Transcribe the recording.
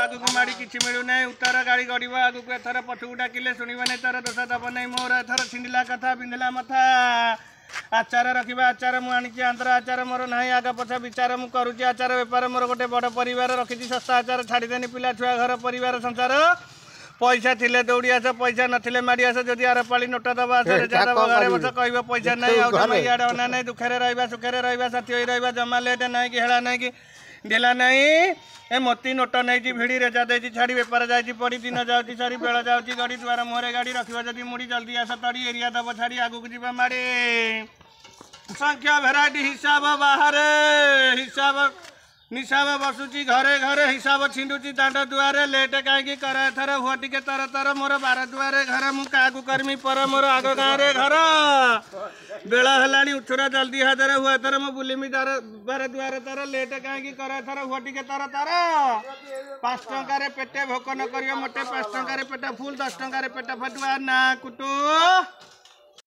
आगु को माड़ी किछि मिलु नै उत्तर गाड़ी गड़िब आगु को एथर पछुक डाकिले सुनिब नै तार दोष दब नै मोर एथर छिंडिला कथा बिंधिला मथा आचार रखिबा आचार मु आनिछि आंध्र आचार मोर नाही आगा पछा विचार मु करूछि आचार व्यापार मोर गोटे बड़ परिवार रखिछि सस्ता आचार छाड़ी देनी पिला छुआ घर परिवार संसार पैसा थिले दौड़ी आस पैसा नथिले माड़ी आस जदि आर पाली नोट दबा आस दब घरे बस कहब पैसा नहीं आउ इाड़े अना नहीं दुखे रहा सुखे रहा साथी हो रहा जमा लेट नहीं कि हेला नहीं कि ढिला नहीं ए मोती नोट नहीं भिड़ी रेजा दे छाड़ी बेपार जाइए पड़ी दिन जाऊँगी सारी बेल जाऊँगी गड़ी द्वार मुहरे गाड़ी रखा जदि मुड़ी जल्दी आस तड़ी एरिया दब छाड़ी आगू को जीवा माड़े संख्या भेराइटी हिसाब बाहर हिसाब निशाब बसुची घरे घरे हिसाब छिंडुची दांड दुआरे लेट कहीं कर एथर हुआ टिके तर तर मोर बार दुआरे घर मु क्या करमी पर मोर आग गाँव घर बेला है उछुरा जल्दी हाजर हुआ एथर मु बुलिमी तार बार दुआरे तर लेट कहीं कर एथर हुआ टिके तर तर 5 टंकार पेटे भोक न कर मोटे 5 टंकार पेट फुल 10 टंकार पेट फटुआ ना कुटु।